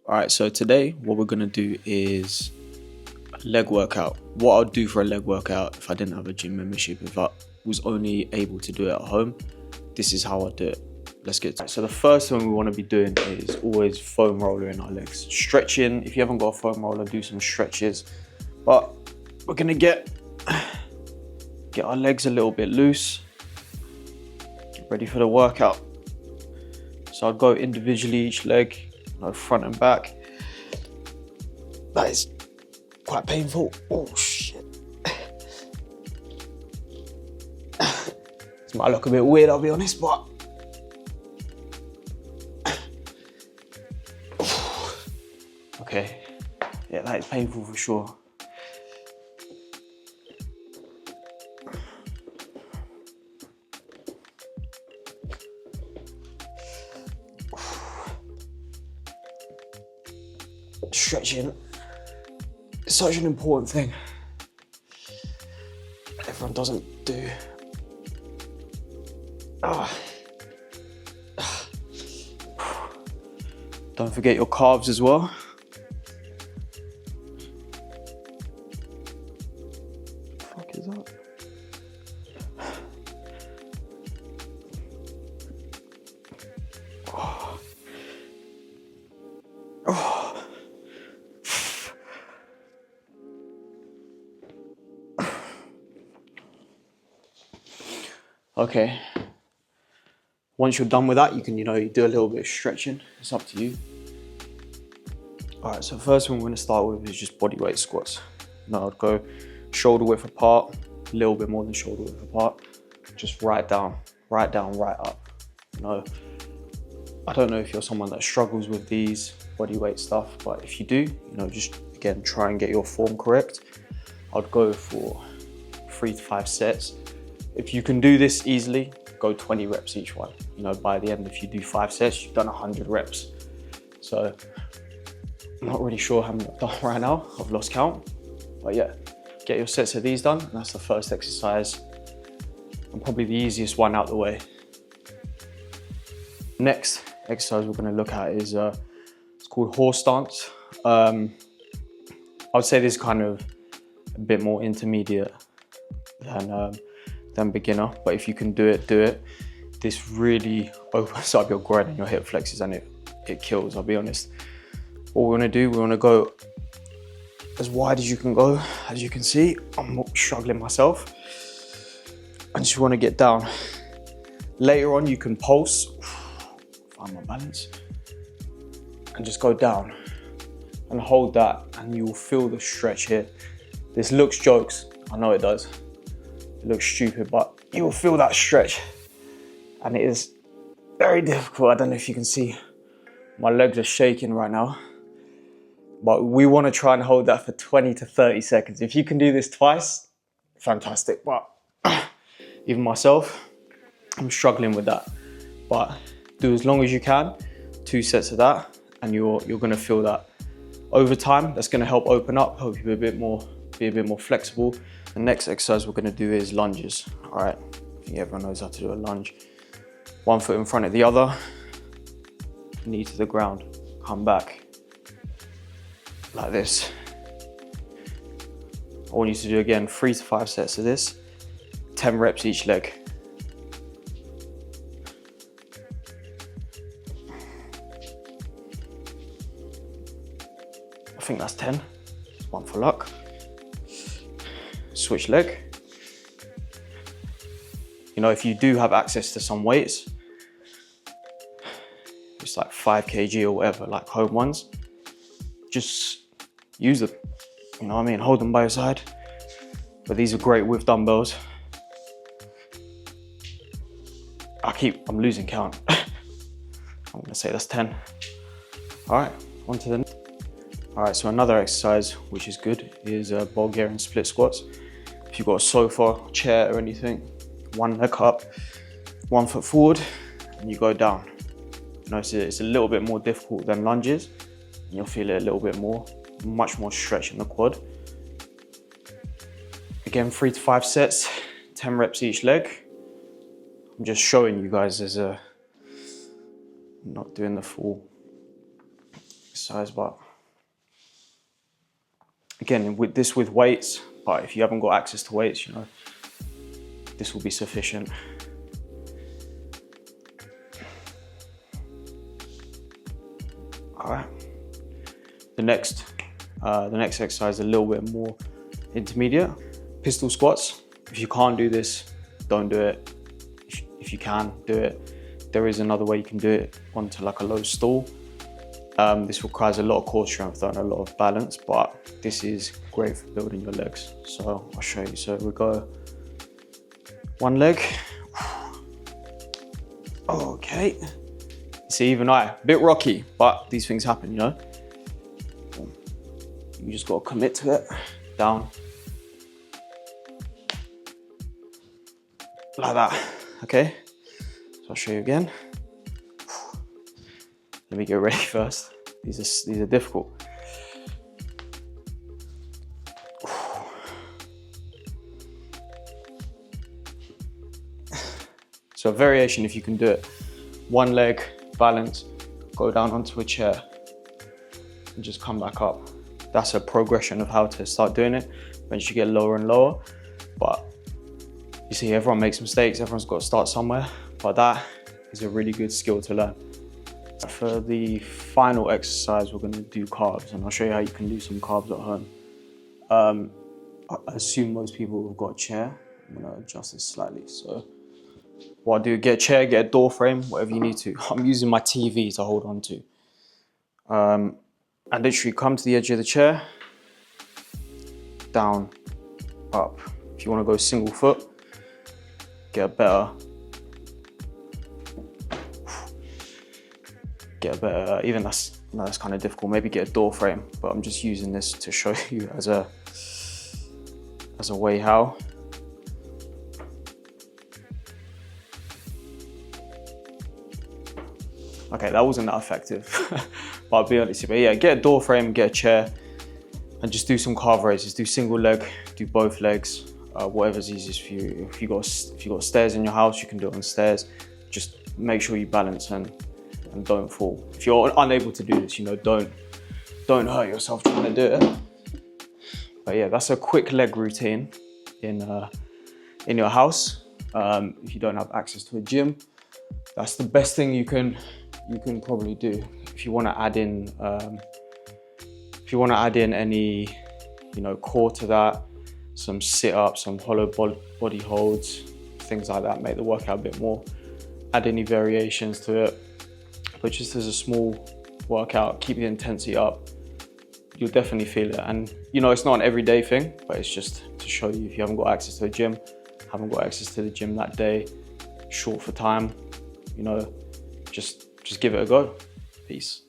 All right, so today what we're gonna do is a leg workout. What I'd do for a leg workout if I didn't have a gym membership, if I was only able to do it at home, this is how I'd do it. Let's get to it. So the first thing we wanna be doing is always foam roller in our legs. Stretching, if you haven't got a foam roller, do some stretches. But we're gonna get our legs a little bit loose, get ready for the workout. So I'd go individually each leg, front and back. That is quite painful. Oh shit. This might look a bit weird, I'll be honest, but okay. Yeah, that is painful for sure. Stretching is such an important thing. Everyone doesn't do. Don't forget your calves as well. What the fuck is that? Okay, once you're done with that, you can, you do a little bit of stretching. It's up to you. All right, so first one we're gonna start with is just body weight squats. Now I'd go shoulder width apart, a little bit more than shoulder width apart. Just right down, right up. I don't know if you're someone that struggles with these body weight stuff, but if you do, just again, try and get your form correct. I'd go for 3 to 5 sets. If you can do this easily, go 20 reps each one. By the end, if you do 5 sets, you've done 100 reps. So I'm not really sure how many I've done right now. I've lost count. But yeah, get your sets of these done. And that's the first exercise and probably the easiest one out the way. Next exercise we're going to look at is it's called horse stance. I would say this is kind of a bit more intermediate than beginner, but if you can do it, do it. This really opens up your groin and your hip flexors, and it kills, I'll be honest. What we want to do, we want to go as wide as you can go. As you can see, I'm struggling myself. I just want to get down. Later on, you can pulse, find my balance, and just go down and hold that, and you will feel the stretch here. This looks jokes, I know it does. It looks stupid, but you will feel that stretch, and it is very difficult. I don't know if you can see, my legs are shaking right now, but we want to try and hold that for 20 to 30 seconds. If you can do this twice, fantastic, but even myself, I'm struggling with that. But do as long as you can, 2 sets of that, and you're gonna feel that. Over time, that's gonna help open up, help you be a bit more flexible. The next exercise we're gonna do is lunges. All right, I think everyone knows how to do a lunge. 1 foot in front of the other, knee to the ground, come back, like this. I want you to do again 3 to 5 sets of this, 10 reps each leg. I think that's 10, just 1 for luck. Switch leg. If you do have access to some weights, it's like 5 kg or whatever, like home ones, just use them. Hold them by your side. But these are great with dumbbells. I'm losing count. I'm gonna say that's 10. All right, on to the next. All right, so another exercise, which is good, is Bulgarian split squats. If you've got a sofa, chair or anything, 1 leg up, 1 foot forward, and you go down. It's a little bit more difficult than lunges, and you'll feel it a little bit more, much more stretch in the quad. Again, 3 to 5 sets, 10 reps each leg. I'm just showing you guys I'm not doing the full exercise, but again, with weights, but if you haven't got access to weights, you know, this will be sufficient. All right. The next exercise is a little bit more intermediate. Pistol squats. If you can't do this, don't do it. If you can, do it. There is another way you can do it onto like a low stool. This requires a lot of core strength and a lot of balance, but this is great for building your legs. So I'll show you. So we go one leg. Okay. See, even a bit rocky, but these things happen, you know? You just gotta commit to it. Down. Like that, okay? So I'll show you again. Let me get ready first. These are difficult. So a variation, if you can do it. One leg, balance, go down onto a chair, and just come back up. That's a progression of how to start doing it. Once you get lower and lower, but you see, everyone makes mistakes, everyone's got to start somewhere, but that is a really good skill to learn. For the final exercise, we're going to do carbs, and I'll show you how you can do some carbs at home. I assume most people have got a chair. I'm going to adjust this slightly. So what I do, get a chair, get a door frame, whatever you need to. I'm using my TV to hold on to. And literally come to the edge of the chair, down, up. If you want to go single foot, get a better, even that's kind of difficult. Maybe get a door frame, but I'm just using this to show you as a way how. Okay, that wasn't that effective, but I'll be honest. But yeah, get a door frame, get a chair, and just do some calf raises. Do single leg, do both legs, whatever's easiest for you. If you got stairs in your house, you can do it on stairs. Just make sure you balance and don't fall. If you're unable to do this, you know, don't hurt yourself trying to do it. But yeah, that's a quick leg routine in your house. If you don't have access to a gym, that's the best thing you can probably do. If you want to add in any, you know, core to that, some sit-ups, some hollow body holds, things like that, make the workout a bit more. Add any variations to it, but just as a small workout, keep the intensity up. You'll definitely feel it. And you know, it's not an everyday thing, but it's just to show you if you haven't got access to a gym, haven't got access to the gym that day, short for time, you know, just give it a go. Peace.